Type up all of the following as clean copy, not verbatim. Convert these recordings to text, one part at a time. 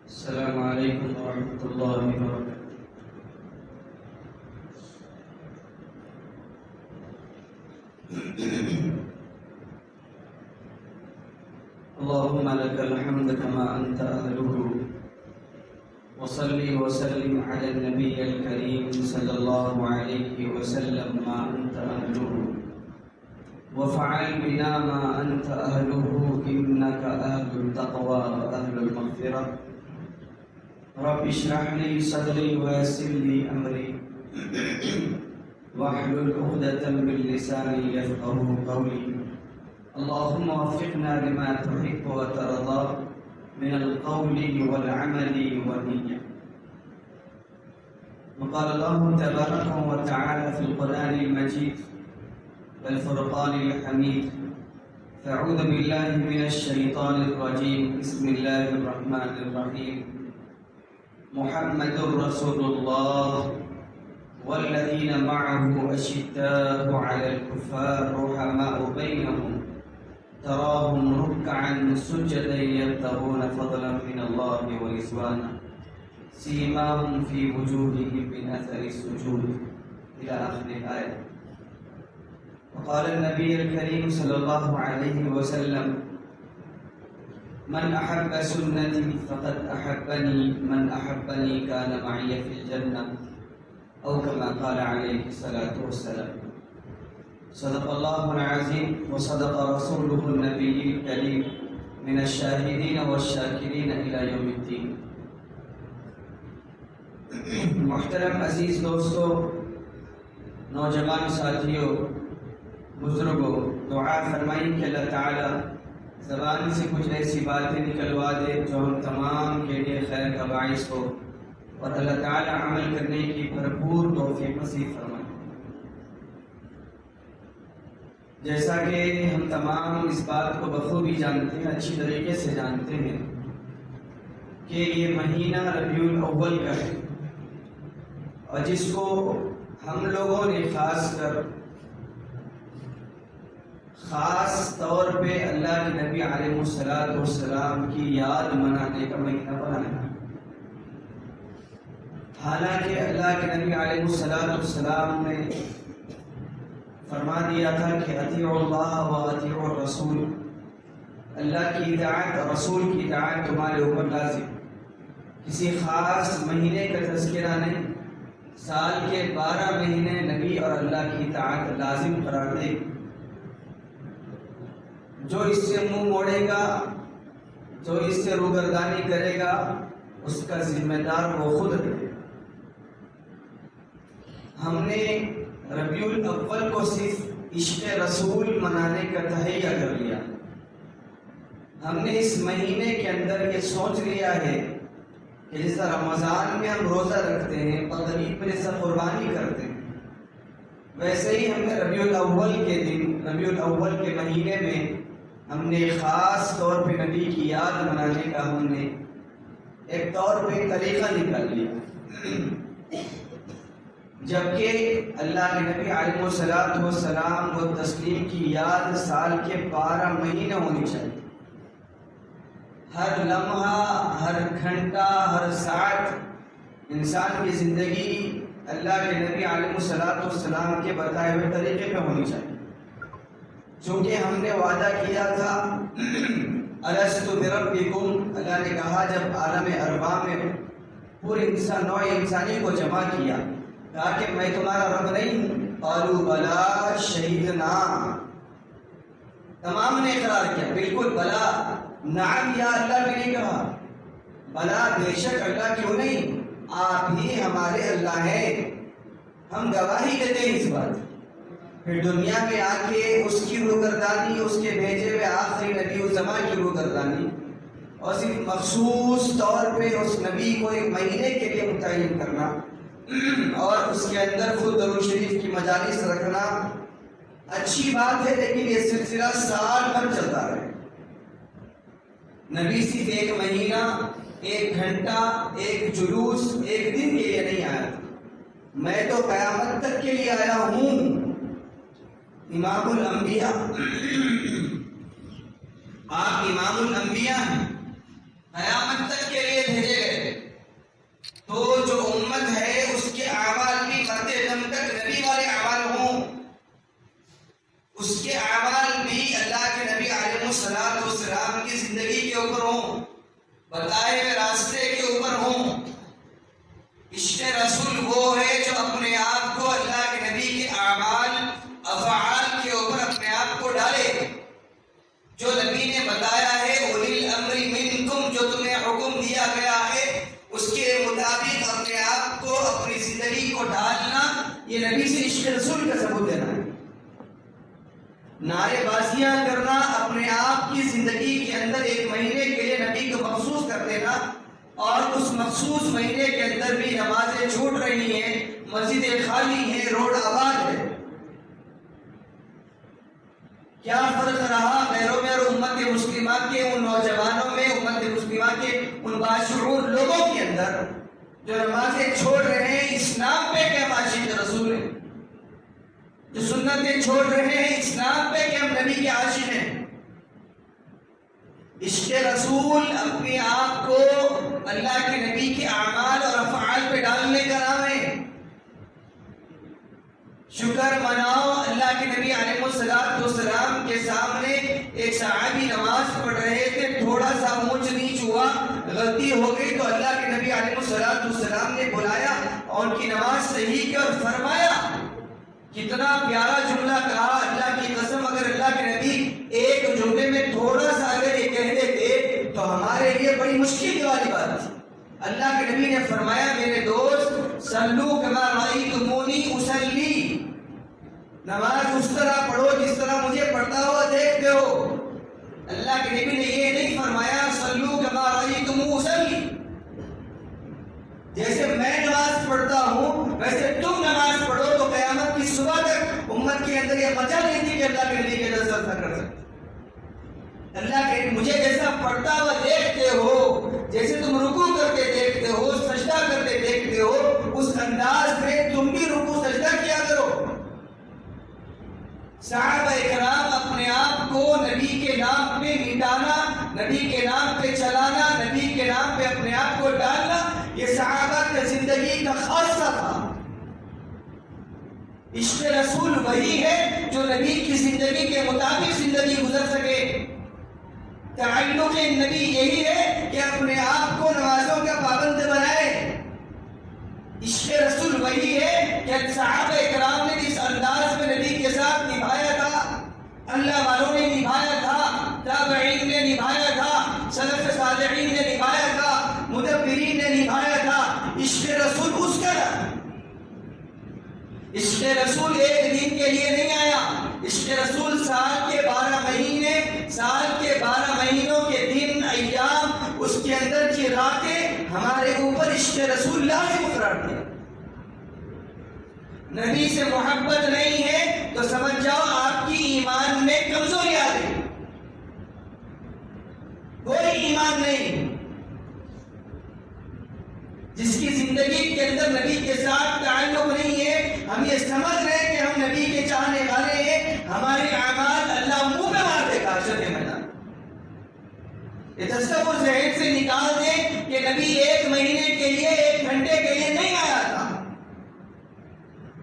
السلام علیکم ورحمۃ اللہ وبرکاتہ۔ اللهم لك الحمد كما أنت أهله، وصلي وسلم على النبي الكريم صلى الله عليه وسلم ما أنت أهله، وفعل بنا ما أنت أهله إنك أهل التقوى وأهل المغفرة۔ رب اشرح لي صدري ويسر لي أمري واحلل عقدة من لساني يفقهوا قولي۔ اللهم وفقنا لما تحب وترضى من القول والعمل والنية۔ وقال الله تبارك وتعالى في القرآن المجيد والفرقان الحميد: أعوذ بالله من الشيطان الرجيم، بسم الله الرحمن الرحيم۔ محمد رسول الله والذين معه أشداء على الكفار رحماء بينهم تراهم ركعا سجدا يبتغون فضلا من الله ورضوانا سيماهم في وجوههم من أثر السجود إلى آخر الآية۔ وقال النبي الكريم صلى الله عليه وسلم: من أحب سنتي فقد أحبني، من أحبني كان معي في الجنة، أو كما قال عليه الصلاة والسلام۔ صدق الله العظيم وصدق رسوله النبي الكريم من الشاهدين والشاكرين إلى يوم الدين۔ محترم عزیز دوستو، نوجوان ساتھیوں، بزرگوں، دعا فرمائیں کہ اللہ تعالی زبان سے کچھ ایسی باتیں نکلوا دے جو ہم تمام کے لیے خیر کا باعث ہو، اور اللہ تعالی عمل کرنے کی بھرپور توفیق نصیب فرمائے۔ جیسا کہ ہم تمام اس بات کو بخوبی جانتے ہیں، اچھی طریقے سے جانتے ہیں کہ یہ مہینہ ربیع الاول کا ہے، اور جس کو ہم لوگوں نے خاص طور پہ اللہ کے نبی علیہ السلام کی یاد منانے کا مہینہ بنایا۔ حالانکہ اللہ کے نبی علیہ السلام نے فرما دیا تھا کہ اطیعوا اللہ و اطیعوا الرسول، اللہ کی اطاعت اور رسول کی اطاعت تمہارے اوپر لازم۔ کسی خاص مہینے کا تذکرہ نہیں، سال کے 12 مہینے نبی اور اللہ کی اطاعت لازم قرار دے۔ جو اس سے منہ موڑے گا، جو اس سے روگردانی کرے گا، اس کا ذمہ دار وہ خود ہے۔ ہم نے ربیع الاول کو صرف عشق رسول منانے کا تہیہ کر لیا۔ ہم نے اس مہینے کے اندر یہ سوچ لیا ہے کہ جیسا رمضان میں ہم روزہ رکھتے ہیں، بقرعید پر جیسا قربانی کرتے ہیں، ویسے ہی ہم نے ربیع الاول کے مہینے میں ہم نے خاص طور پہ نبی کی یاد منانے کا ہم نے ایک طور پہ طریقہ نکال لیا۔ جبکہ اللہ کے نبی علیہ السلام و تسلیم کی یاد سال کے 12 مہینے ہونی چاہیے۔ ہر لمحہ، ہر گھنٹہ، ہر ساعت انسان کی زندگی اللہ کے نبی علیہ السلام کے بتائے ہوئے طریقے پہ ہونی چاہیے۔ چونکہ ہم نے وعدہ کیا تھا الست بربکم، اللہ نے کہا جب عالم ارواح میں پورے نوع انسانی کو جمع کیا، کہا کہ میں تمہارا رب نہیں ہوں؟ قالوا بلا شہیدنا، تمام نے اقرار کیا، بالکل بلا، نعم یا اللہ بھی نہیں کہا، بلا بے شک اللہ کیوں نہیں، آپ ہی ہمارے اللہ ہیں، ہم گواہی دیتے ہیں اس بات۔ پھر دنیا میں آ کے اس کی روگردانی، اس کے بھیجے ہوئے آخری نبی الزمان کی روگردانی، اور صرف مخصوص طور پہ اس نبی کو ایک مہینے کے لیے متعین کرنا اور اس کے اندر خود درود شریف کی مجالس رکھنا اچھی بات ہے، لیکن یہ سلسلہ سال بھر چلتا رہے۔ نبی صرف ایک مہینہ، ایک گھنٹہ، ایک جلوس، ایک دن کے لیے نہیں آیا تھا، میں تو قیامت تک کے لیے آیا ہوں۔ امام الانبیاء، آپ امام الانبیاء ہیں، قیامت تک کے لیے بھیجے گئے۔ کے اوپر ہوں، بتائے ہوئے راستے کے اوپر ہوں۔ عشق رسول وہ ہے جو اپنے آپ کو اللہ کے نبی کے اعمال افعال کے اوپر اپنے آپ کو ڈالے، جو نبی نے بتایا ہے اولی الامر منکم، جو تمہیں حکم دیا گیا ہے اس کے مطابق اپنے آپ کو اپنی زندگی کو ڈالنا، یہ نبی سے عشق رسول کا ثبوت دینا ہے۔ نعرے بازیاں کرنا، اپنے آپ کی زندگی کے اندر ایک مہینے کے لیے نبی کو مخصوص کر دینا، اور اس مخصوص مہینے کے اندر بھی نمازیں چھوٹ رہی ہیں، مسجدیں خالی ہیں، روڈ آباد ہے، کیا فرق رہا غیروں میں اور امت مسلمہ کے ان نوجوانوں میں، امت مسلمہ کے ان باشعور لوگوں کے اندر جو نمازیں چھوڑ رہے ہیں؟ اسلام پہ کہ ہم عاشق رسول ہیں، جو سنتیں چھوڑ رہے ہیں اسلام پہ کہ ہم نبی کے عاشق ہیں۔ عشق رسول اپنے آپ کو اللہ کے نبی کے اعمال اور افعال پہ ڈالنے کا نام ہے۔ شکر مناؤ، اللہ کے نبی علیہ السلام کے سامنے ایک صحابی نماز پڑھ رہے تھے، تھوڑا سا اونچ نیچ ہوا، غلطی ہو گئی تو اللہ کے نبی علیہ السلام نے بلایا اور ان کی نماز صحیح کی اور فرمایا، کتنا پیارا جملہ کہا، اللہ کی قسم اگر اللہ کے نبی ایک جملے میں تھوڑا سا اگر یہ کہہ دیتے تو ہمارے لیے بڑی مشکل والی بات تھی۔ اللہ کے نبی نے فرمایا، میرے دوست صلو کما رأیتمونی اصلی، نماز اس طرح پڑھو جس طرح مجھے پڑھتا ہوا دیکھتے ہو۔ اللہ کے نبی نے یہ نہیں فرمایا صلو کما رأیتمونی اصلی، جیسے میں نماز پڑھتا ہوں ویسے تم نماز پڑھو، تو قیامت کی صبح تک امت کے اندر یہ مزہ نہیں تھی کہ اللہ کے نبی کے نظر نہ کر سکتے۔ اللہ کے مجھے جیسا پڑھتا ہوا دیکھتے ہو، جیسے تم رکوع کرتے دیکھتے ہو، سجدہ کرتے دیکھتے ہو، اس انداز میں تم بھی رکوع سجدہ کیا کرو۔ صحابہ کرام اپنے آپ کو نبی کے نام پہ مٹانا، نبی کے نام پہ چلانا، نبی کے نام پہ اپنے آپ کو ڈالنا، یہ صحابہ کی زندگی کا خاصہ تھا۔ عشق رسول وہی ہے جو نبی کی زندگی کے مطابق زندگی گزر سکے۔ تعلق نبی یہی ہے کہ اپنے آپ کو نمازوں کا پابند بنائے۔ عشق رسول وہی ہے کہ صحابہ کرام نے جس انداز میں نبی کے ساتھ نبھایا تھا، اللہ والوں نے نبھایا تھا، تابعین نے نبھایا تھا، سلف صالحین نے نبھایا تھا، مدبرین نے نبھایا تھا۔ عشق رسول اس کا، عشق رسول ایک دن کے لیے نہیں آیا، عشق رسول سال کے 12 مہینے، سال کے 12 مہینوں کے دن، ایام، اس کے اندر کی راتیں ہمارے اوپر عشق رسول لازم قرار دیا۔ نبی سے محبت نہیں ہے تو سمجھ جاؤ آپ کی ایمان میں کمزوری آ گئی، کوئی ایمان نہیں۔ جس کی زندگی کے اندر نبی کے ساتھ تعلق نہیں ہے، ہم یہ سمجھ رہے ہیں کہ ہم نبی کے چاہنے والے ہیں، ہمارے اعمال اللہ منہ پہ مار دے گا حشر کے میدان۔ یہ تصور ذہن سے نکال دیں کہ نبی ایک مہینے کے لیے، ایک گھنٹے کے لیے نہیں آیا تھا۔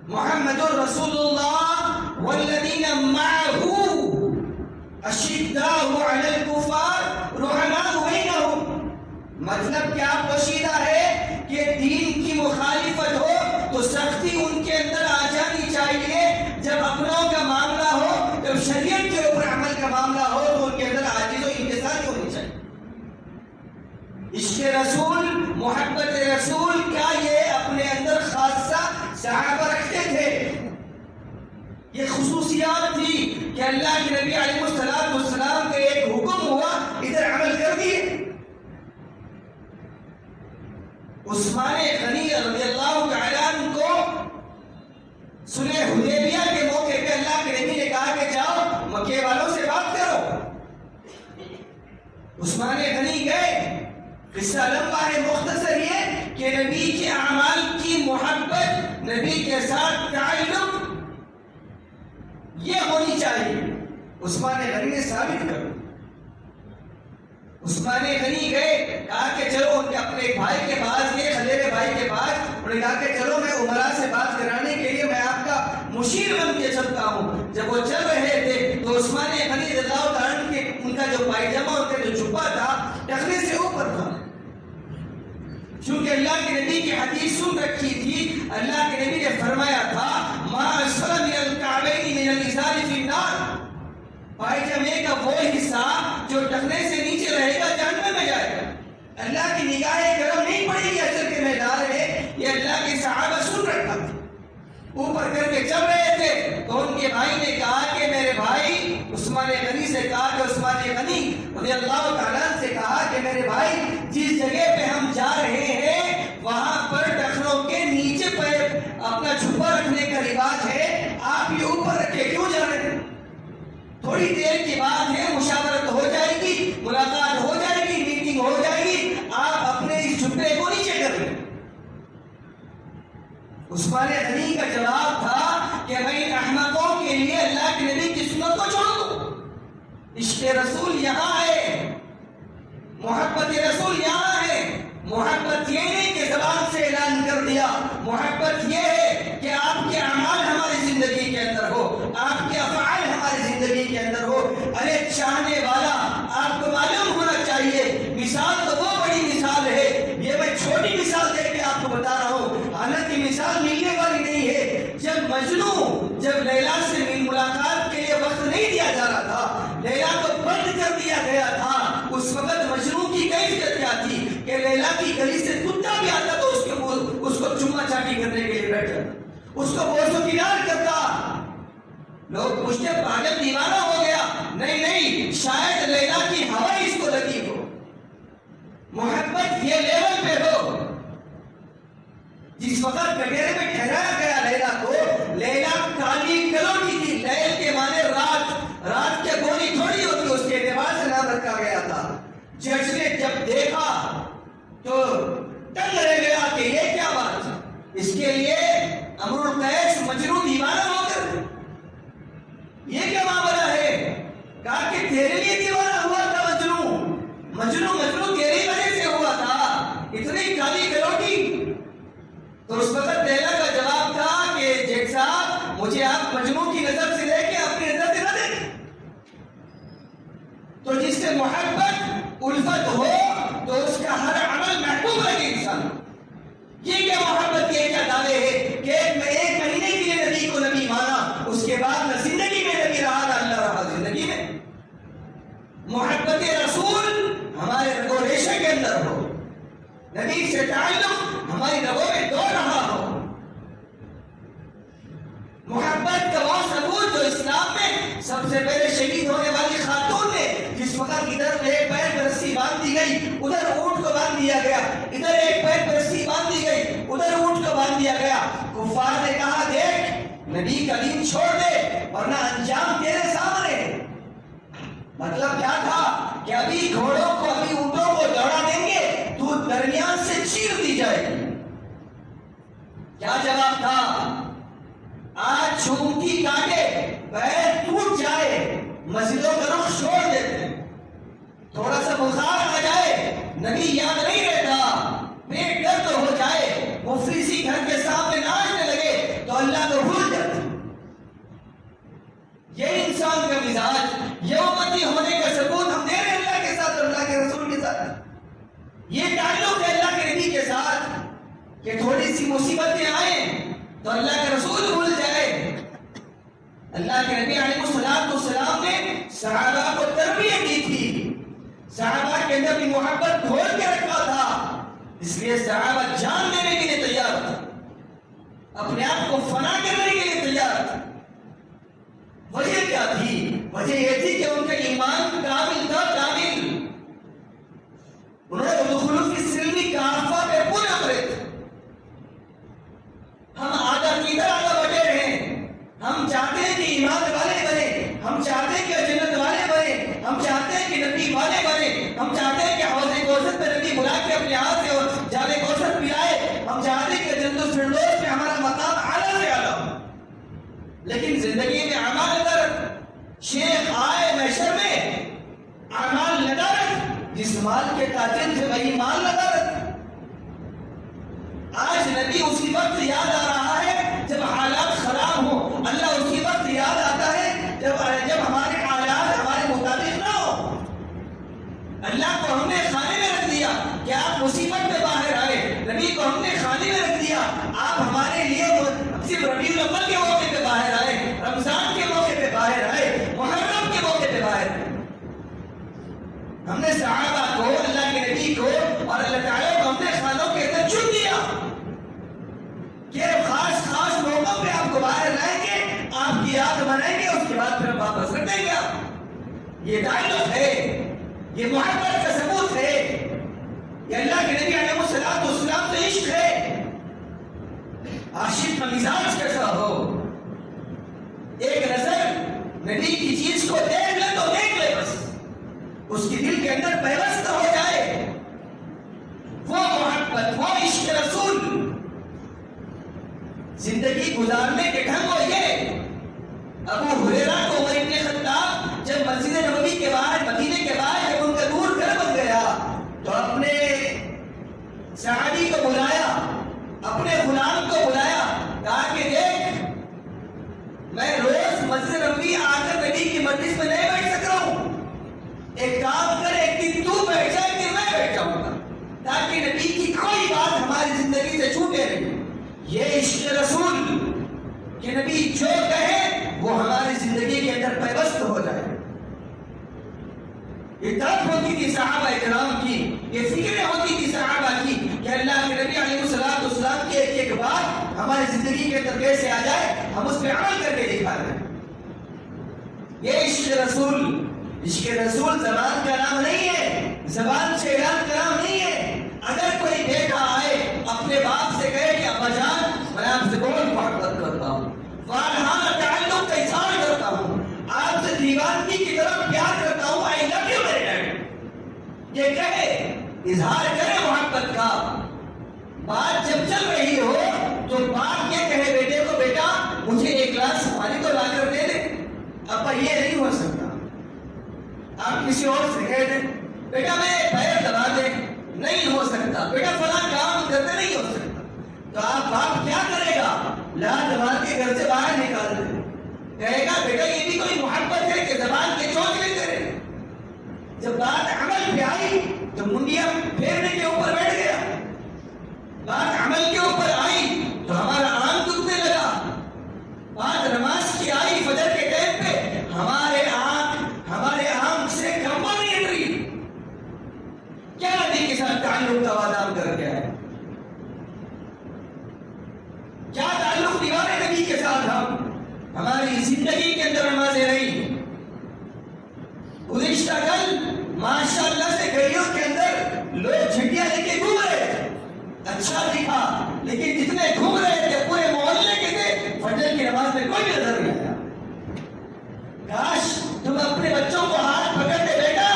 محمد رسول اللہ والذین معہ اشداء علی الکفار رحماء بینہم، مطلب کیا پوشیدہ ہے کہ دین کی مخالفت ہو تو سختی ان کے اندر آ جانی چاہیے، جب اپنوں کا معاملہ ہو، جب شریعت کے اوپر عمل کا معاملہ ہو تو ان کے اندر عاجز و انکساری ہونی چاہیے۔ عشق رسول، محبت رسول کا یہ اپنے اندر خاصہ صحابہ رکھتے تھے، یہ خصوصیات تھی کہ اللہ کے نبی علیہ السلام کا ایک حکم ہوا، ادھر عمل کر دیے۔ عثمان غنی رضی اللہ تعالیٰ عنہ کو صلح حدیبیہ کے موقع پہ اللہ کے نبی نے کہا کہ جاؤ مکے والوں سے بات کرو۔ عثمان غنی گئے، قصہ لمبا ہے، مختصر یہ کہ نبی کے اعمال کی محبت، نبی کے ساتھ تعلق یہ ہونی چاہیے۔ عثمان غنی نے ثابت کر، عثمان غنی گئے، کہا کہ چلو ان کے اپنے بھائی کے پاس گئے، خلیرے بھائی کے پاس، انہوں نے کہا کہ چلو میں عمرہ سے بات کرانے کے لیے میں آپ کا مشیر بن کے چلتا ہوں۔ جب وہ چل رہے تھے تو عثمان غنی رضی اللہ عنہ کے ان کا جو پائجامہ، ان کا جو جبہ تھا اللہ کے نبی کی حدیث سن رکھی تھی. اللہ کے نبی نے فرمایا تھا ما اسفل من الکعبین من الازار فی النار. پائجامے کا وہ حصہ جو ٹخنے سے نیچے رہے گا جہنم میں جائے گا. اللہ کی نگاہیں گرم نہیں پڑے گی اجر کے میدان میں. یہ اللہ کے صحابہ سن رکھا تھا, اوپر کر کے چل رہے تھے. تو ان کے بھائی نے کہا کہ میرے بھائی, عثمان غنی سے کہا کہ عثمان غنی رضی اللہ تعالیٰ سے کہا کہ میرے بھائی جس جگہ پہ ہم جا رہے ہیں وہاں پر ٹخنوں کے نیچے پہ اپنا چھپا رکھنے کا رواج ہے, آپ یہ اوپر رکھے کیوں جا رہے ہیں؟ تھوڑی دیر کی بات ہے, مشاورت ہو جائے گی, ملاقات ہو جائے گی, میٹنگ ہو جائے گی, آپ اپنے اس جھپے کو نیچے کر لیں. عثمان غنی کا جواب تھا کہ میں ان احمقوں کے لیے اللہ کے نبی کی سنت کو چھوڑ دوں. عشق رسول یہاں ہے, محبت رسول یہاں ہے. محبت یہ نہیں کہ زبان سے اعلان کر دیا, محبت یہ ہے کہ آپ کے اعمال ہماری زندگی کے اندر ہو, آپ کے افعال ہماری زندگی کے اندر ہو. ارے چاہنے والا آپ کو معلوم ہونا چاہیے, مثال تو وہ بڑی مثال ہے, یہ میں چھوٹی مثال دے کے آپ کو بتا رہا ہوں, حالانکہ مثال ملنے والی نہیں ہے. جب مجنوں جب لیلا سے ملاقات کے لیے وقت نہیں دیا جا رہا تھا, لیلا کو بند کر دیا گیا تھا, اس وقت مجنوں کی کیفیت کیا تھی کہ لیلا کی گلی سے کتا بھی آتا تو اس کو چما چاٹی کرنے کے لیے بیٹھا, اس کو بوس و کنار کرتا. لوگ پوچھتے پاگل دیوانہ ہو گیا. نہیں نہیں, شاید لیلا کی ہوا اس کو لگی ہو. محبت یہ لیول پہ ہو. جس وقت گٹیرے میں ٹھہرایا گیا لیلا کو, لیلا کالی کلوٹی تھی. لیل کے معنی رات, رات کے گولی تھوڑی ہوتی, اس کے اعتبار سے نام رکھا گیا تھا. جج نے جب دیکھا تو دنگ رہ گیا کہ یہ کیا بات ہے. اس کے لیے امر القیس مجنون دیوانہ ہو کر یہ کیا معاملہ ہے. کہا کہ تیرے لیے دیوانہ ہوا تھا مجنون, مجنون تیری وجہ سے ہوا تھا, اتنی کالی کلوٹی. تو اس وقت لیلا کا جواب تھا کہ جیک صاحب مجھے آپ مجنون کی نظر سے دیکھیں, اپنی نظر سے نہ دیکھیں. تو جس سے محبت الفت ہو تو اس کا ہر عمل محبوب لگے انسان. یہ کیا محبت, یہ کیا دعوے ہے کہ ایک مہینے کے لیے نبی کو نبی مانا, اس کے بعد نہ زندگی میں نبی رہا نہ اللہ رہا زندگی میں. محبت رسول ہمارے رگو ریشے کے اندر ہو, نبی سے تعلق ہماری رگوں میں دوڑ رہا ہو. محبت کا وہ ثبوت جو اسلام میں سب سے پہلے شہید ہونے والی خاتون نے, جس وقت ادھر ایک پیر پر رسی باندھ دی گئی, ادھر اونٹ کو باندھ دیا گیا, ادھر ایک پیر پر رسی باندھ دی گئی, ادھر اونٹ کو باندھ دیا گیا. کفار نے کہا دیکھ نبی کا دین چھوڑ دے ورنہ انجام تیرے سامنے ہے. مطلب کیا تھا کہ ابھی گھوڑوں کو, ابھی اونٹوں کو دوڑا دیں گے, تو درمیان سے چیر دی جائے گی. کیا جواب تھا؟ آج جھومتی کاٹے پیر ٹوٹ جائے, مسجدوں کا رخ چھوڑ دیتے, تھوڑا سا بخار آ جائے نبی یاد نہیں رہتا, پیٹ درد ہو جائے مفلسی گھر کے سامنے ناچنے لگے تو اللہ کو بھول جاتے. یہ انسان کا مزاج, یہ امتی ہونے کا ثبوت ہم دے رہے ہیں اللہ کے ساتھ, اللہ کے رسول کے ساتھ. یہ تعلق ہے اللہ کے نبی کے ساتھ کہ تھوڑی سی مصیبتیں آئیں تو اللہ کے رسول بھول جائے. اللہ کے نبی علیہ السلام نے صحابہ کو تربیت دی تھی, صحابہ کے اندر بھی محبت گھول کے رکھا تھا, اس لیے صحابہ جان دینے کے لیے تیار تھا, اپنے آپ کو فنا کرنے کے لیے تیار تھا. وجہ کیا تھی؟ وجہ یہ تھی کہ ان کا ایمان کامل تھا, کامل. انہوں نے دخول فی السلم کافہ پہ پورے اترے تھے. ہم آدھا کدھر آدھا بٹے رہے, ہم چاہتے ہیں کہ ایمان والے بنے, ہم چاہتے ہیں کہ جنت والے بنے, ہم چاہتے ہیں کہ نبی والے بنے, ہم چاہتے ہیں کہ حوض کوثر پہ نبی بلا کے اپنے ہاتھ سے اور جام کوثر پلائے, ہم چاہتے ہیں کہ جنت الفردوس میں ہمارا مقام اعلیٰ سے اعلیٰ. لیکن زندگی میں اعمال ندارت, شیخ آئے محشر میں اعمال ندارت, جس مال کے تاجر تھے وہی مال ندارت. آج نبی اسی وقت یاد آ رہا ہے جب حالات خراب ہوں, اللہ اسی وقت یاد آتا ہے جب ہمارے حالات ہمارے مطابق نہ ہو. اللہ کو ہم نے خانے میں رکھ دیا کہ آپ مصیبت میں باہر آئے, نبی کو ہم ربیع الاول کے موقع پہ باہر آئے، رمضان کے موقع پہ باہر آئے، محرم کے موقع پہ باہر آئے۔ ہم نے صحابہ کو، اللہ کے نبی کو اور اللہ تعالیٰ کو ہم نے خانوں کے اندر چن دیا کہ خاص خاص موقعوں پہ آپ کو باہر لائیں گے، آپ کی یاد منائیں گے، اس کے بعد پھر واپس کر دیں گے۔ یہ تعلق ہے، یہ محبت کا ثبوت ہے، یہ اللہ کے نبی علیہ الصلوۃ والسلام سے عشق ہے۔ عاشق کا مزاج کیسا ہو، ایک نظر نبی کی چیز کو دیکھ لے تو دیکھ لے، بس اس کی دل کے اندر پیوست ہو جائے وہ محبت، وہ عشق رسول۔ زندگی گزارنے کے ڈھنگ ہو یہ۔ ابو ہریرہ کو عمر بن خطاب جب مسجد نبوی کے باہر، مدینے کے باہر جب ان کا دور گھر بن گیا تو اپنے صحابی کو بلایا، اپنے غلام کو بلایا، کہا کہ دیکھ میں روز مسجد نبوی آ کر نبی کی مجلس میں نہیں بیٹھ سک رہا ہوں، ایک کام کر، ایک دن تو بیٹھ جائے کہ میں بیٹھ جاؤں گا، تاکہ نبی کی کوئی بات ہماری زندگی سے چھوٹے نہیں۔ یہ عشق رسول کہ نبی جو کہے وہ ہماری زندگی کے اندر پیوست ہو جائے۔ یہ طرف ہوتی تھی صحابہ اکرام کی، یہ فکریں ہوتی تھی صحابہ کی کہ اللہ کے نبی علیہ الصلوۃ والسلام کی ایک ایک بات ہماری زندگی کے اندر کیسے آ جائے، ہم اس پہ عمل کر کے دکھا دیں۔ یہ عشق رسول، عشق رسول زبان کا نام نہیں ہے، زبان سے اعلان کا نام نہیں ہے۔ اگر کوئی بیٹا آئے اپنے باپ سے کہے کہ ابا جان میں آپ سے بہت محبت کرتا ہوں، والہانہ تعلق کا اظہار کرتا ہوں، آپ سے دیوانگی کی طرف پیار کرتا ہوں، آئی لو یو میرے ڈیڈ، یہ کہے، اظہار کرے محبت کا۔ بات جب چل رہی ہو تو باپ یہ کہے بیٹے کو بیٹا مجھے ایک گلاس پانی تو لا کر دے دے، ابا یہ نہیں ہو سکتا۔ آپ کسی اور سے کہہ دیں بیٹا میں پیر دبا دے، نہیں ہو سکتا، بیٹا فلاں کام کرتے نہیں ہو سکتا، تو آپ باپ کیا کرے گا؟ لات مار کے گھر سے باہر نکال دے، کہے گا بیٹا یہ بھی کوئی محبت ہے کہ زبان کے چونچلے کرے؟ جب بات عمل پہ آئی تو منڈیاں پھیرنے کے اوپر بیٹھ گیا، بات عمل کے اوپر آئی تو ہمارا آنکھ دکھنے لگا، بات نماز کی آئی فجر کے ٹائم پہ ہمارے آنکھ سے کمبل نہیں ہٹ رہی۔ کیا نبی کے ساتھ تعلق کا وعدہ کر کے آئے؟ کیا تعلق دیوار نبی کے ساتھ ہماری زندگی کے اندر نمازیں نہیں؟ گزشتہ کل ماشاءاللہ سے گلیوں کے اندر لوگ جھنڈیاں لے کے گھوم رہے تھے، اچھا دکھا، لیکن جتنے گھوم رہے تھے پورے محلے کے تھے، فجر کی نماز میں کوئی نظر نہیں آیا۔ کاش تم اپنے بچوں کو ہاتھ پکڑتے بیٹا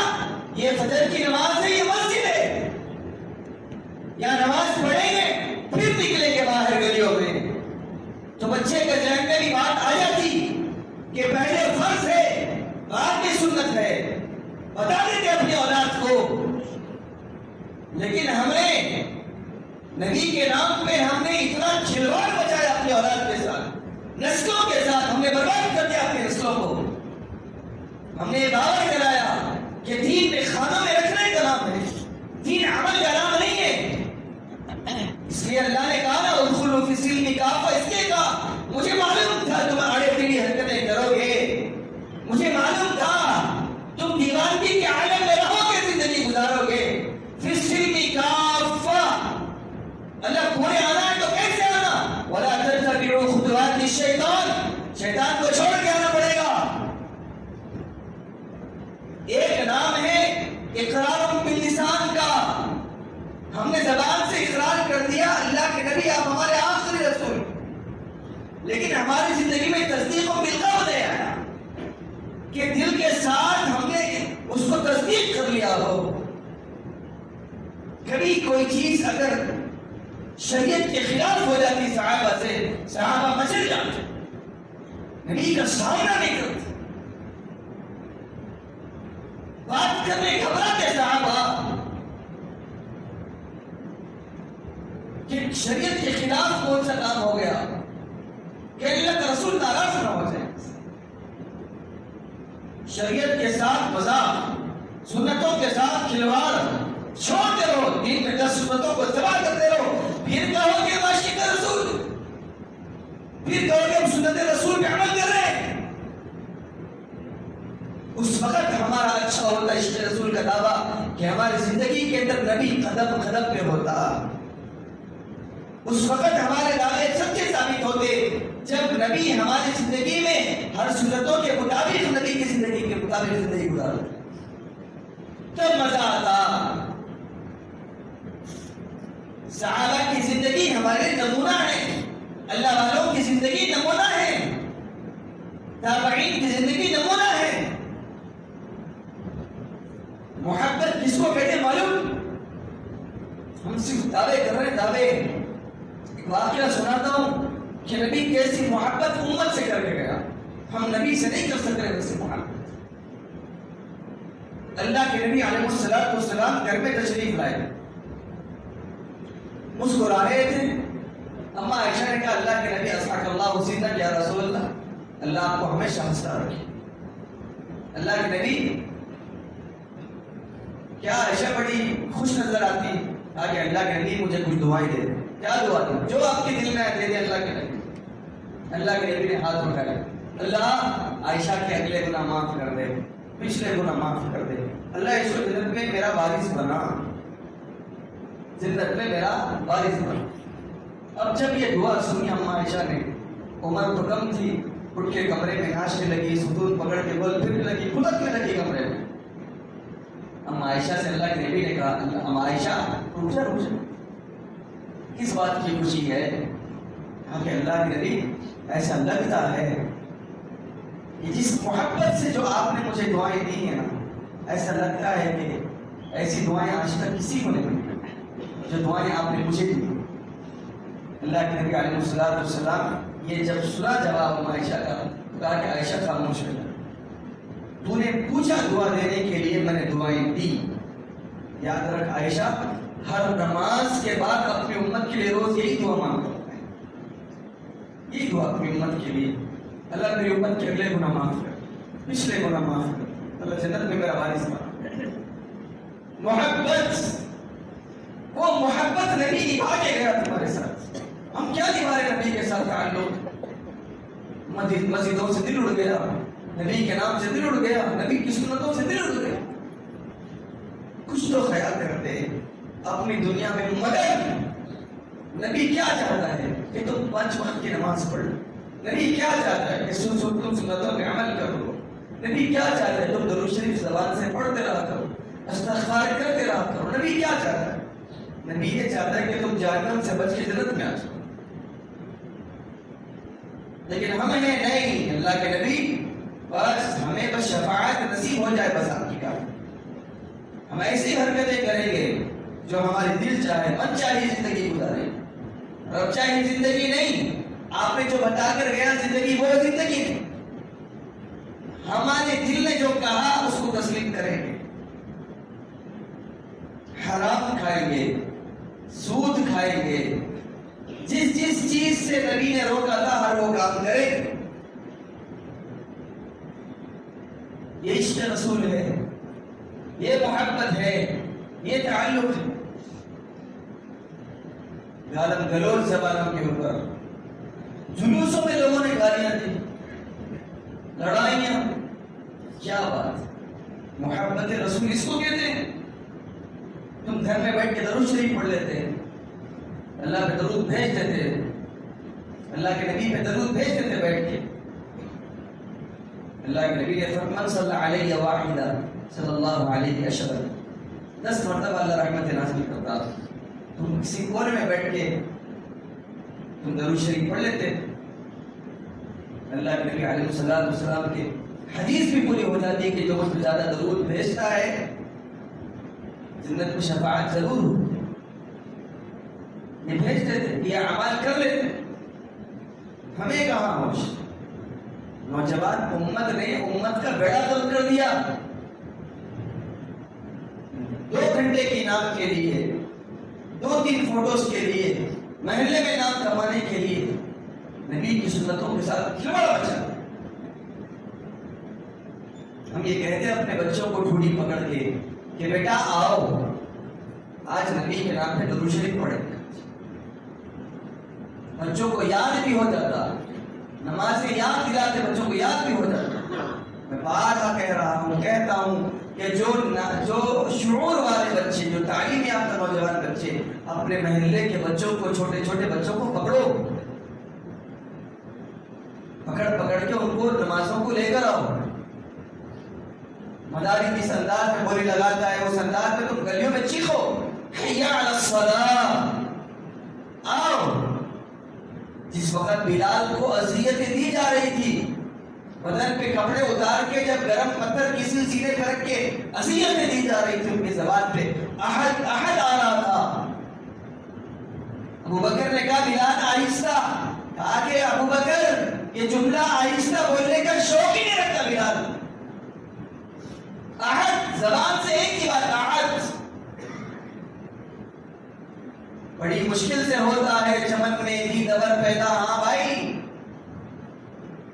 یہ فجر کی نماز ہے، یہ مسجد ہے، یا نماز پڑھیں گے پھر نکلیں گے باہر گلیوں میں، تو بچے کے ذہن میں بھی بات آ جاتی کہ پہلے فرض ہے بعد میں سنت ہے، بتا دیتے اپنی اولاد کو۔ لیکن ہم نے نبی کے نام پہ ہم نے اتنا کھلواڑ بچایا اپنی اولاد کے ساتھ، نسلوں کے ساتھ ہم نے برباد کر دیا اپنی نسلوں کو۔ ہم نے یہ باور کرایا کہ دین میں خانوں میں رکھنے کا نام ہے، دین عمل کا نام نہیں ہے۔ اس لیے اللہ نے کہا نا ادخلوا فی السلم کافہ، اس لیے کہا مجھے معلوم تھا تم آڑے ٹیڑھی حرکتیں کرو گے، مجھے معلوم تھا تم دیوانگی کے عالم میں رہو گے، زندگی گزارو گے۔ فی السلم کافہ، اللہ پورے آنا ہے تو کیسے آنا؟ ولا تتبعوا خطوات الشیطان، شیطان کو چھوڑ کے آنا پڑے گا۔ ایک نام ہے اقرار باللسان کا، ہم نے زبان سے اقرار کر دیا اللہ کے نبی آپ ہمارے آخری رسول، لیکن ہماری زندگی میں تصدیق بالقلب نہیں آیا کہ دل کے ساتھ ہم نے اس کو تصدیق کر لیا ہو۔ کبھی کوئی چیز اگر شریعت کے خلاف ہو جاتی صحابہ سے، صحابہ مچل جاتے، نبی کا سامنا نہیں کرتے، بات کرنے گھبراتے صحابہ کہ شریعت کے خلاف کون سا کام ہو گیا کہ اللہ کا رسول ناراض نہ ہو جائے۔ شریعت کے ساتھ مذاق، سنتوں کے ساتھ کھلواڑ چھوڑتے رہو، دین میں 10 سنتوں کو اتباع کرتے رہو، پھر کہو گے عاشق رسول، پھر کہو گے اس وقت ہمارا اچھا ہوتا عشق رسول کا دعویٰ کہ ہماری زندگی کے اندر نبی قدم قدم پہ ہوتا. اس وقت ہمارے دعوے سچے ثابت ہوتے جب نبی ہماری زندگی میں ہر صورتوں کے مطابق نبی کی زندگی کے مطابق زندگی گزارتے تب مزہ آتا. صحابہ کی زندگی ہمارے نمونہ ہے, اللہ والوں کی زندگی نمونہ ہے, تابعین کی زندگی نمونہ ہے. محبت کس کو کہتے ہیں معلوم؟ ہم صرف دعوے کر رہے ہیں دعوے. ایک واقعہ سناتا ہوں کہ نبی کیسی محبت امت سے کر کے گیا. ہم نبی سے نہیں کر سکتے ویسے محبت. اللہ کے نبی علیہ الصلوۃ والسلام گھر میں تشریف لائے, مسکرا رہے تھے. اما عائشہ نے کہا اللہ کے نبی اسحاق اللہ حسینہ یا رسول اللہ, اللہ آپ کو ہمیشہ ہنستا رکھے. اللہ کے نبی کیا عائشہ بڑی خوش نظر آتی, کہا کہ اللہ کے نبی مجھے کچھ دعائیں دے دیں. کیا دعا دیں؟ جو آپ کے دل میں ہے دے دیں اللہ کے نبی. اللہ کے نبی نے ہاتھ اٹھایا, اللہ عائشہ کے اگلے گناہ معاف کر دے, پچھلے گناہ معاف کر دے. اللہ اس کو جنت میں میرا وارث بنا, جنت میں میرا وارث بنا. اب جب یہ دعا سنی اما عائشہ نے, عمر تو کم تھی, اٹھ کے کمرے میں ناشنے لگی, ستون پکڑ کے بول پھرنے لگی, کھدکنے لگی کمرے میں. اما عائشہ سے اللہ کے نبی نے کہا, اما عائشہ رک جا, کس بات کی خوشی ہے؟ کہا کہ اللہ کے نبی ایسا لگتا ہے کہ جس محبت سے جو آپ نے مجھے دعائیں دی ہیں نا, ایسا لگتا ہے کہ ایسی دعائیں آج تک کسی کو نہیں ملی جو دعائیں آپ نے مجھے دی. اللہ کے نبی علیہ الصلوۃ والسلام یہ جب سنا جواب عائشہ کا, کہا کہ عائشہ خاموش ہو جا, تو نے پوچھا دعا دینے کے لیے, میں نے دعائیں دی. یاد رکھ عائشہ, ہر نماز کے بعد اپنی امت کے لیے روز یہی دعا مانگتا ہے, یہی دعا اپنی امت کے لیے, اللہ میری امت کے اگلے گناہ معاف کر, پچھلے گناہ معاف کر, اللہ جنت میں میرا وارث بنا. محبت, وہ محبت نبی نبھا کے گیا تمہارے ساتھ. ہم کیا نبھا رہے نبی کے ساتھ تعلق؟ مسجدوں سے دل اڑ گیا, نبی کے نام سے دل اڑ گیا, نبی کی سنتوں سے دل اڑ گیا. کچھ تو خیال کرتے اپنی دنیا میں, مگر نبی کیا چاہتا ہے کہ تم 5 وقت کی نماز پڑھ لو. نبی کیا چاہتا ہے کہ تم سنتوں پہ عمل کرو. نبی کیا چاہتا ہے تم درود شریف زبان سے پڑھتے رہا کرو, استغفار کرتے رہا کرو. نبی کیا چاہتا ہے؟ نبی یہ چاہتا ہے کہ تم جہنم سے بچ کے جنت میں آ جاؤ. لیکن ہم ہیں نہیں, اللہ کے نبی بس ہمیں بس شفاعت نصیب ہو جائے, بس آپ کی بات. ہم ایسی حرکتیں کریں گے جو ہمارے دل چاہے, من چاہیے زندگی گزارے, رب چاہیے زندگی نہیں. آپ نے جو بتا کر گیا زندگی, وہ زندگی نہیں. ہمارے دل نے جو کہا اس کو تسلیم کریں گے. حرام کھائیں گے, سود کھائیں گے, جس جس چیز سے نبی نے روکا تھا ہر وہ کام کریں گے. یہ عشق رسول ہے, یہ محبت ہے, یہ تعلق ہے. گالم گلوچ زبانوں کے اوپر, جلوسوں میں لوگوں نے گالیاں دی, لڑائیاں. کیا بات, محبت رسول اس کو کہتے ہیں. تم گھر میں بیٹھ کے درود شریف پڑھ لیتے ہیں, اللہ پہ درود بھیج دیتے, اللہ کے نبی پہ درود بھیج دیتے بیٹھ کے. اللہ کے نبی نے فرمایا صلی اللہ علیہ واحدہ صلی اللہ علیہ وسلم, 10 مرتبہ اللہ رحمت نازل کرتا. تم کسی کونے میں بیٹھ کے تم درود شریف پڑھ لیتے, اللہ کے نبی علیہ الصلوۃ والسلام کے حدیث بھی پوری ہو جاتی ہے کہ جو مجھ پہ زیادہ درود بھیجتا ہے جنت میں شفاعت ضرور ہوتی ہے. یہ بھیج دیتے, یہ اعمال کر لیتے. ہمیں کہاں ہوش, نوجوان امت نے امت کا بیڑا غرق کر دیا. 2 گھنٹے کے انعام کے لیے, 2-3 فوٹوز کے لیے, محلے میں نام کمانے کے لیے نبی کی سنتوں کے ساتھ کھلواڑ مچا. ہم یہ کہتے ہیں اپنے بچوں کو ڈھونڈی پکڑ کے کہ بیٹا آؤ آج نبی کے نام پہ درود شریف پڑھیں. بچوں کو یاد بھی ہو جاتا, نماز میں یاد دلاتے بچوں کو یاد بھی ہو جاتا. میں بارہا کہہ رہا ہوں، کہتا ہوں کہ جو شعور والے بچے، جو تعلیم یافتہ نوجوان بچے اپنے محلے کے بچوں کو، چھوٹے چھوٹے بچوں کو پکڑو، پکڑ کے ان کو نمازوں کو لے کر آؤ. مداری جس انداز میں بولی لگاتا ہے اس انداز میں تم گلیوں میں چیخو، حی علی الصلاۃ، آؤ. جس وقت بلال کو اذیتیں دی جا رہی تھی، بدن پہ کپڑے اتار کے جب گرم پتھر کسی سینے پر رکھ کے اذیتیں دی جا رہی تھی، ان کی زبان پہ احد احد آ رہا تھا. ابو بکر نے کہا بلال آہستہ، کہا کہ ابو بکر یہ جملہ آہستہ بولنے کا شوق ہی نہیں رکھتا بلال. احد زبان سے ایک ہی بات، احد. بڑی مشکل سے ہوتا ہے چمن میں دی دبر پیدا. ہاں بھائی،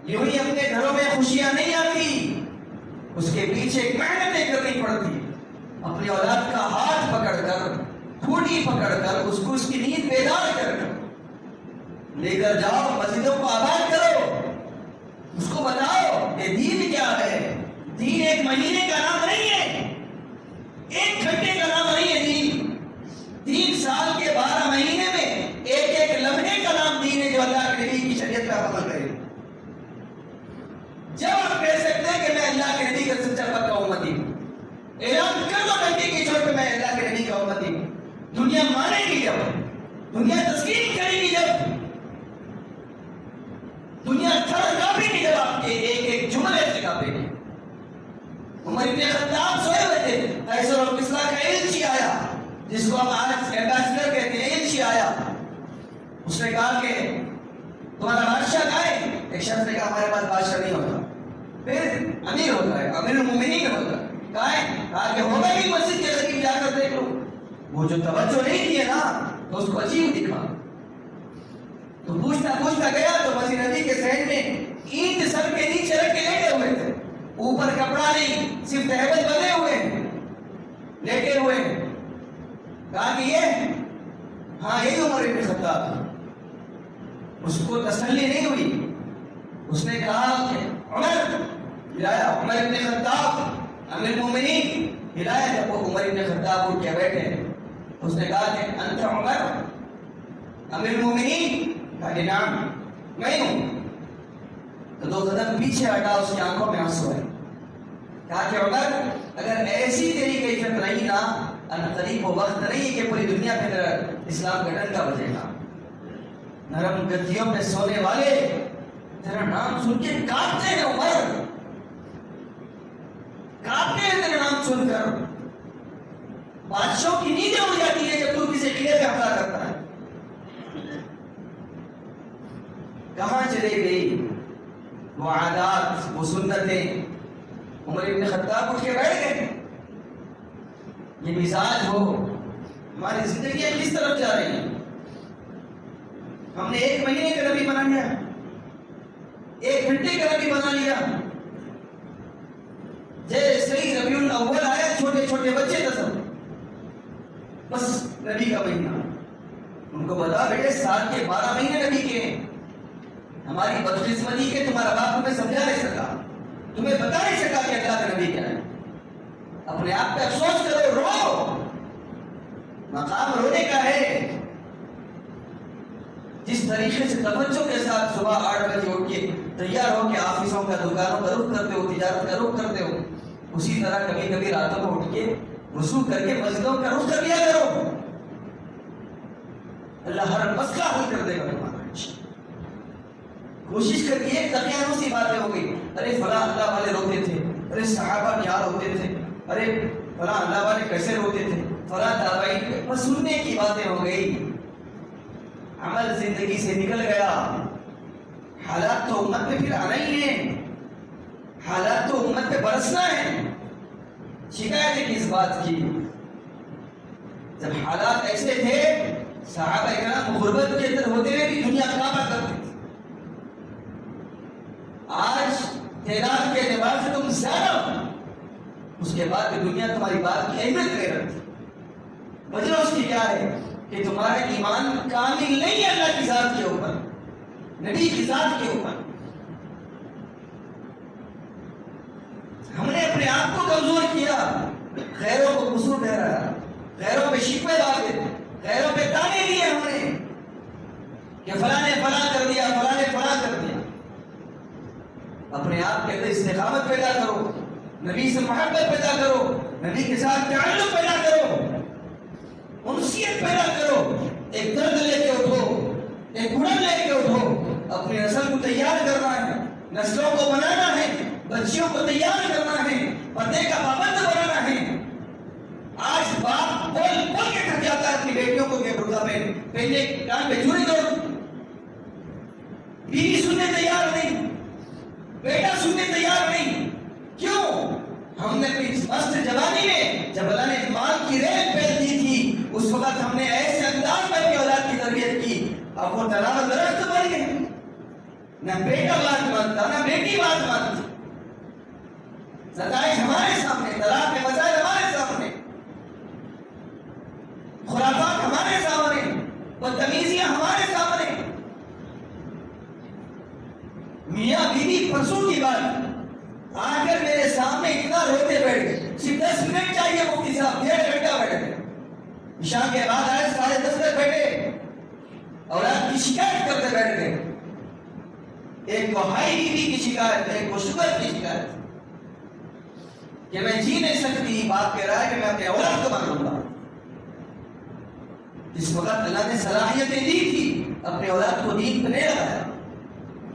یوں ہی اپنے گھروں میں خوشیاں نہیں آتی، اس کے پیچھے محنتیں کرنی پڑتی. اپنی اولاد کا ہاتھ پکڑ کر، ٹھوٹی پکڑ کر، اس کو اس کی نیند بیدار کر لے کر جاؤ، مسجدوں کو آباد کرو، اس کو بتاؤ یہ دین کیا ہے. دین ایک مہینے کا نام نہیں ہے، ایک گھنٹے کا نام نہیں ہے. دین سال کے 12 مہینے میں ایک ایک لمحے کا نام دین ہے جو اللہ کے نبی کی شریعت پر عمل کرے. جب آپ کہہ سکتے ہیں کہ میں اللہ کے نبی کا سچا پکا امتی ہوں، اعلان کر دو گھنٹے کی چھوٹ پہ میں اللہ کے نبی کا امتی ہوں. دنیا مانے گی جب، دنیا تسلیم کرے گی جب، دنیا تھر کانپے گی جب آپ کے ایک ایک جملے سے کانپے گی. عمر ابن خطاب سوئے ہوئے تھے، قیصر اور کسریٰ کا ایلچی آیا، جس کو ہم آج ایمبیسڈر کہتے ہیں. ایلچی آیا، اس نے کہا کہ تمہارا بادشاہ کہاں ہے؟ ایک شخص نے کہا ہمارے پاس بادشاہ نہیں ہوتا، پھر امیر ہوتا ہے، امیر المومنین ہوتا ہے. کہاں ہے؟ کہا کہ ہوگا بھی مسجد کے قریب جا کر دیکھ لو. وہ جو توجہ نہیں دی ہے نا تو اس کو عجیب دکھا. تو پوچھتا گیا تو مسجد نبی کے صحن میں اینٹ سر کے نیچے رکھ کے لیٹے ہوئے تھے، اوپر کپڑا نہیں، صرف تہبند بندے ہوئے لیٹے ہوئے. کہا کہ یہ ہاں یہی عمر ابن خطاب تھا. اس کو تسلی نہیں ہوئی، اس نے کہا کہ عمر ہلایا، عمر ابن خطاب امیر المومنین ہلایا. جب وہ عمر ابن خطاب اٹھ کے بیٹھے، اس نے کہا کہ انت عمر امیر المومنین؟ کہا کہ نعم میں ہوں. تو 2 قدم پیچھے ہٹا، اس کی آنکھوں میں آنسو ہے. کہا کہ عمر اگر ایسی تیری کیفیت رہی نا، قریب وہ وقت نہیں ہے کہ پوری دنیا پہ اسلام کا ڈنکا بجے گا. نرم گدیوں پہ سونے والے تیرا نام سن کے کانپتے ہیں عمر، کانپتے ہیں تیرا نام سن کر. بادشاہوں کی نیندیں اڑ جاتی ہے جب تو کسی قلعے پہ حملہ کرتا ہے. کہاں چلے گئی وہ عادات، وہ سنتیں؟ عمر ابن خطاب اٹھ کے بیٹھ گئے. یہ مزاج ہو، ہماری زندگیاں کس طرف جا رہی ہیں؟ ہم نے 1 مہینے کا نبی بنا لیا، 1 گھنٹے کا نبی بنا لیا. جیسے ہی ربیع الاول آیا، چھوٹے چھوٹے بچے تصور، بس نبی کا مہینہ. ان کو بتا بیٹے سال کے 12 مہینے نبی کے ہیں. ہماری بدقسمتی کے تمہارا باپ تمہیں سمجھا نہیں سکا، تمہیں بتا نہیں سکا کہ اللہ کا نبی کیا ہے. اپنے آپ پہ افسوس کرو، رو. مقام رونے کا ہے. جس طریقے سے توجہ کے ساتھ صبح 8 بجے اٹھ کے تیار ہو کے آفسوں کا، دکانوں کا رخ کرتے ہو، تجارت کا رخ کرتے ہو، اسی طرح کبھی کبھی راتوں میں اٹھ کے وضو کر کے مسجدوں کا رخ کر لیا کرو. اللہ ہر مسئلہ حل کر دے گا تمہارا. کوشش کریے. دقیانوں سی باتیں ہو گئی، ارے فلاں اللہ والے روتے تھے، ارے صحابہ کیا روتے تھے، ارے فلاں اللہ والے کیسے روتے تھے، فلاں تابعین، بس سننے کی باتیں ہو گئی. عمل زندگی سے نکل گیا. حالات تو امت پہ پھر آنا ہی ہے، حالات تو امت پہ برسنا ہے. شکایت کس بات کی؟ جب حالات ایسے تھے صحابہ کرام غربت کے اندر ہوتے ہوئے بھی دنیا کعبہ کرتے تھے. آج تعداد کے اعتبار سے تم زیادہ ہو، اس کے بعد بھی دنیا تمہاری بات کی اہمیت نہیں رکھتی. وجہ اس کی کیا ہے کہ تمہارا ایمان کامل نہیں ہے اللہ کی ذات کے اوپر، نبی کی ذات کے اوپر. کہ فلاں نے فلاں کر دیا، فلاں نے فلاں کر دیا. اپنے آپ کے اندر استقامت پیدا کرو، نبی سے محبت پیدا کرو، نبی کے ساتھ تعلق پیدا کرو، انسیت پیدا کرو. ایک درد لے کے اٹھو، ایک گڑن لے کے اٹھو. اپنی نسل کو تیار کرنا ہے، نسلوں کو بنانا ہے، بچیوں کو تیار کرنا ہے، پردے کا پابند بنانا ہے. آج باپ بول بول کے تھک جاتا ہے اپنی بیٹیوں کو کہ برقع پہننے کان پہ چوری دو. بیوی سننے تیار نہیں، بیٹا سننے تیار نہیں. کیوں؟ ہم نے اپنی مست جوانی میں جب اللہ نے مال کی ریل پھیل دی تھی، اس وقت ہم نے ایسے انداز میں اپنی اولاد کی تربیت کی. اب وہ تناور درخت بن گئے، نہ بیٹا بات مانتا نہ بیٹی بات مانتی. ستائش ہمارے سامنے، طلاق کے مسائل ہمارے سامنے، خرافات ہمارے سامنے، بدتمیزیاں ہمارے سامنے. میاں بیوی پرسوں کی بات آ کر میرے سامنے اتنا روتے بیٹھ گئے. صرف 10 منٹ چاہیے مفتی صاحب، 1.5 گھنٹہ بیٹھے. عشاء کے بعد آئے 10:30 تک بیٹھے، اولاد کی شکایت کرتے بیٹھ گئے. ایک کو ہائی بی پی کی شکایت، ایک کو شوگر کی شکایت کہ میں جی نہیں سکتی. باپ کہہ رہا ہے کہ میں اپنے اولاد کو مانوں گا. اس وقت اللہ نے صلاحیتیں دی تھی، اپنے اولاد کو دین پہ نہیں لگایا،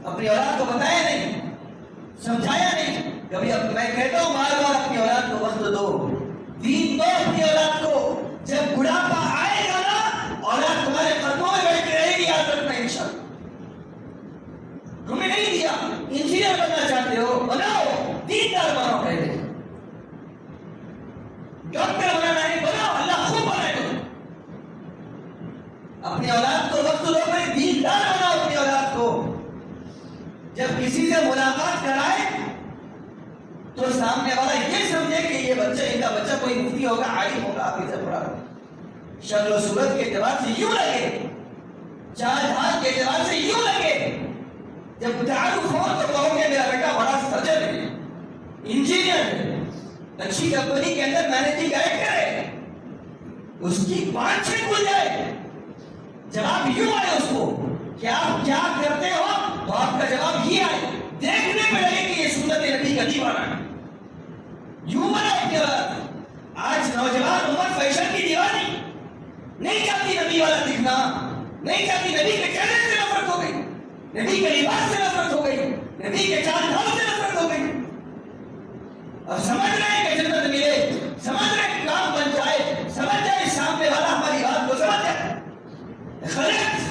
اپنی اولاد کو بتایا نہیں، سمجھایا نہیں. کبھی اب میں کہتا ہوں بار بار اپنی اولاد کو وقت دو، دین دو اپنی اولاد کو. جب بڑھاپا آئے گا نا، اولاد تمہارے قدموں میں بیٹھ کے رہے گی. یاد رکھنا انشاءاللہ. تمہیں نہیں دیا، انجینئر بننا چاہتے ہو بناؤ، دیندار بناؤ. پہلے ڈاکٹر بنانا ہے بناؤ، اللہ خوب بنائے گا. اپنی اولاد کو وقت دو، پہلے دیندار بناؤ اپنی اولاد کو. جب کسی سے ملاقات کرائے تو سامنے والا یہ سمجھے کہ یہ بچہ، ان کا بچہ کوئی مفتی ہوگا، عالم ہوگا، آپ سے پڑھا ہوگا. شکل و صورت کے اعتبار سے یوں لگے، چال ڈھال کے اعتبار سے یوں لگے. جب تعارف ہو تو کہو گے میرا بیٹا بڑا سرجن ہے، انجینئر ہے، اچھی کمپنی کے اندر مینیجنگ ڈائریکٹر ہے. اس کی بات چھٹ کھل جائے. جواب یوں آئے اس کو کہ آپ کیا کرتے ہو، تو آپ کا جواب یہ آئے. دیکھنے میں لگے کہ یہ سنت نبی کا دیوانہ ہے. یوں بنا اپنی اولاد. آج نوجوان عمر فیشن کی دیوانی، نہیں چاہتی نبی والا دکھنا، نہیں چاہتی. نبی کے چہرے سے نفرت ہو گئی، نبی کے لباس سے نفرت ہو گئی، نبی کے چال ڈھال سے نفرت ہو گئی. اور سمجھ رہے ہیں کہ جنت ملے، سمجھ رہے ہیں کام بن جائے، سمجھ جائے سامنے والا ہماری بات کو سمجھ جائے. غلط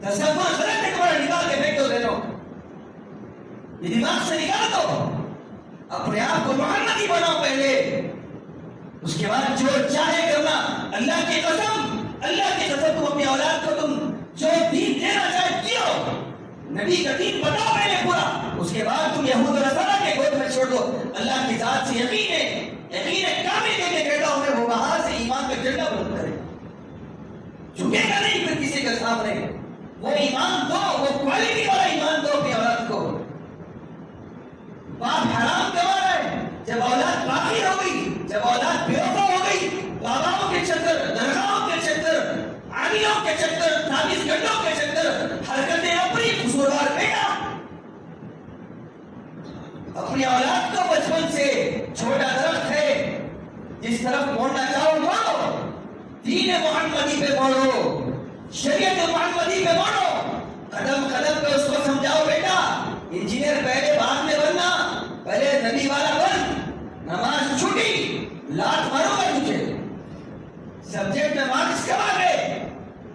تصور، غلط ایک بار نکال کے پھینک دو. دے دو یہ دماغ سے نکال دو. اپنے آپ کو محمدی بناؤ پہلے، اس کے بعد جو چاہے کرنا. اللہ کی قسم، اللہ کی قسم، تم اپنی اولاد کو تم جو دین دینا چاہے دیو. نبی کا دین بتاؤ پہلے پورا، اس کے بعد تم یہود و نصارہ کے گود میں چھوڑ دو. اللہ کی ذات سے یقین ہے، یقین ہے کامل دے کے کہتا ہوں وہ وہاں سے ایمان کا جھنڈا بلند کرے. جھکے گا نہیں پھر کسی کے سامنے. وہ ایمان دو، وہ کوالٹی والا ایمان دو اپنی اولاد کو. باپ حرام کما رہا ہے، جب اولاد باقی ہو گئی، جب اولاد بے وفا ہو گئی، باباؤں کے چکر، درگاہوں کے چکر، عامیوں کے چکر، تعویذ گنڈوں کے چکر، حرکتیں اپنی قصوروار بیٹا. اپنی اولاد کو بچپن سے چھوٹا درخت ہے، جس طرف موڑنا چاہو موڑو. دین محمدی پہ موڑو، شریعت محمدی پہ موڑو. قدم قدم پہ اس کو سمجھاؤ بیٹا انجینئر پہلے بعد میں بننا، پہلے نبی والا بن. نماز چھوٹی لات مارو گا تجھے. سبجیکٹ میں مارکس کما گئے،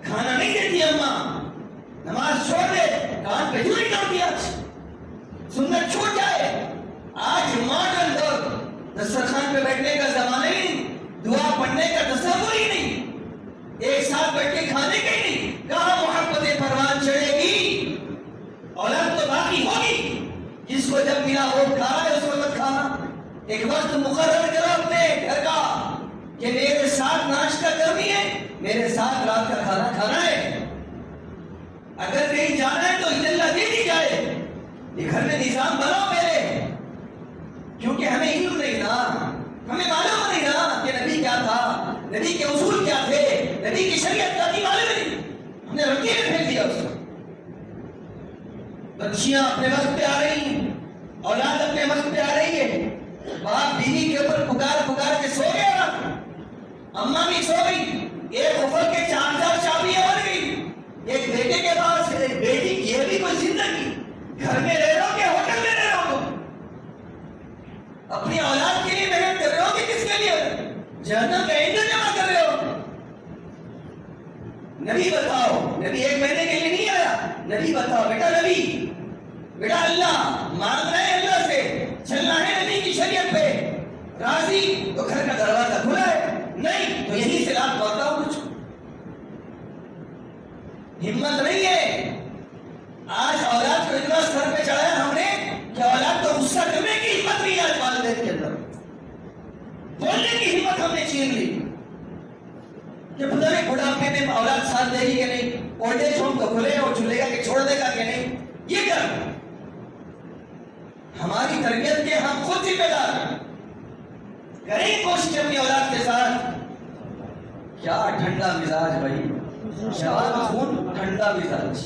کھانا نہیں دیتی اماں، نماز چھوڑ دے، کان پہ چوری کر دیا، سنت چھوٹ جائے. آج ماڈرن دور، دسترخوان پہ بیٹھنے کا زمانہ ہی نہیں، دعا پڑھنے کا تصور ہی نہیں، ایک ساتھ بیٹھ کے کھانے کا ہی نہیں. کہاں محبت پروان چڑھے گی؟ اولاد تو باقی ہوگی، جس کو جب ملا وہ کھا ہے اس وقت کھانا. ایک وقت مقرر کرو اپنے گھر کا کہ میرے ساتھ ناشتہ کرنی ہے، میرے ساتھ رات کا کھانا کھانا ہے. اگر کہیں جانا ہے تو اجازت دے دی جائے. یہ گھر میں نظام بناؤ پہلے، کیونکہ ہمیں علم نہیں نا، ہمیں معلوم نہیں نا کہ نبی کیا تھا، نبی کے اصول کیا تھے، نبی کی شریعت کا نہیں معلوم نہیں. ہم نے رکھے میں پھینک دیا اس کو. بچیاں اپنے وقت پہ آ رہی ہیں، اولاد اپنے وقت پہ آ رہی ہے، باپ بیوی کے اوپر پکار پکار کے سو گیا، اماں بھی سو گئی، ایک افق کے 4 چابیاں بن گئی، ایک بیٹے کے پاس ایک بیٹی، یہ بھی کوئی زندگی؟ گھر میں رہ رہے ہو کہ ہوٹل میں رہ رہے ہو؟ اپنی اولاد کے لیے محنت کر رہے ہو کہ کس کے لیے؟ جہنم کا ایندھن جمع کر رہے ہو؟ نبی بتاؤ، نبی 1 مہینے کے لیے نہیں آیا، نبی بتاؤ بیٹا، نبی بیٹا اللہ مانگ رہے ہیں، اللہ سے چلنا ہے نبی کی شریعت پہ، راضی تو گھر کا دروازہ کھلا ہے، نہیں تو یہی سے رات مارتا ہوں کچھ ہمت نہیں ہے۔ آج اولاد کو اتنا سر پہ چڑھایا ہم نے کہ اولاد کو غصہ کرنے کی ہمت نہیں ہے آج والدین کے اندر، بولنے کی ہمت ہم نے چھین لی کہ پتہ نہیں بڑھاپے میں اولاد ساتھ دے گی کہ نہیں، اولڈ ایج ہوم تو کھلے اور جھولے گا کہ چھوڑ دے گا کہ نہیں، یہ کر ہماری تربیت کے ہم خود ذمہ دار ہیں، کریں کوشش اپنی اولاد کے ساتھ۔ کیا ٹھنڈا مزاج بھائی، شاد خون ٹھنڈا مزاج،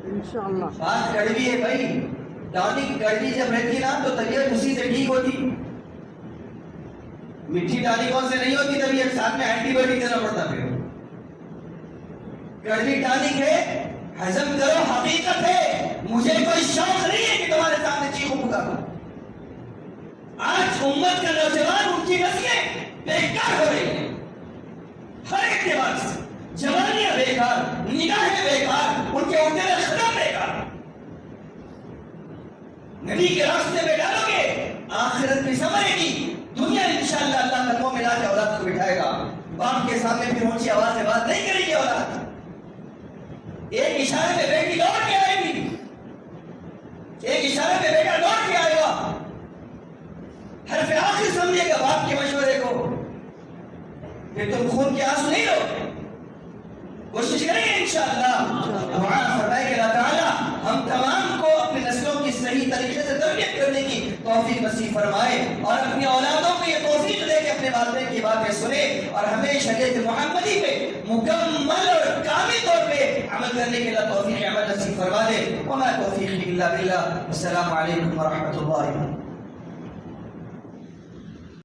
انشاءاللہ بات کڑوی ہے بھائی، ٹانک کڑوی جب رہتی نا تو طبیعت اسی سے ٹھیک ہوتی، میٹھی ٹانکوں سے نہیں ہوتی طبیعت، ساتھ میں اینٹی بایوٹک دینا پڑتا، پھر کڑوی ٹانک ہے، ہضم کرو، حقیقت ہے، مجھے کوئی شوق نہیں ہے کہ تمہارے سامنے چیخوں پکاروں۔ آج امت کا نوجوان ان کی نسلیں بیکار ہو رہی ہیں، ہر اعتبار سے جوانیاں بیکار، نگاہیں بیکار، ان کے اٹھنے میں قدم بیکار۔ نبی کے راستے میں ڈالو گے آخرت بھی سنورے گی، دنیا انشاءاللہ اللہ قدموں میں لا کے اولاد کو بٹھائے گا، باپ کے سامنے پھر اونچی آواز سے بات نہیں کرے گی اولاد، ایک اشارے پہ بیٹی لوٹ کے آئے گی، ایک اشارے پہ بیٹا لوٹ کے آئے گا، حرف آخر سمجھے گا باپ کے مشورے کو، پھر تم خون کے آنسو نہیں رو، کوشش کریں گے انشاءاللہ۔ دعا فرمائے کہ اللہ تعالیٰ ہم تمام کو اپنی نسلوں کی صحیح طریقے سے تربیت کرنے کی توفیق نصیب فرمائے، اور اپنی اولادوں کو یہ توفیق دے کہ اپنے والدین کی باتیں سنے اور ہمیں شریعت محمدی پہ مکمل اور کامل طور پہ عمل کرنے کے لیے توفیق عمل نصیب فرما دے۔ وما توفیقی الا باللہ۔ السلام علیکم ورحمۃ اللہ۔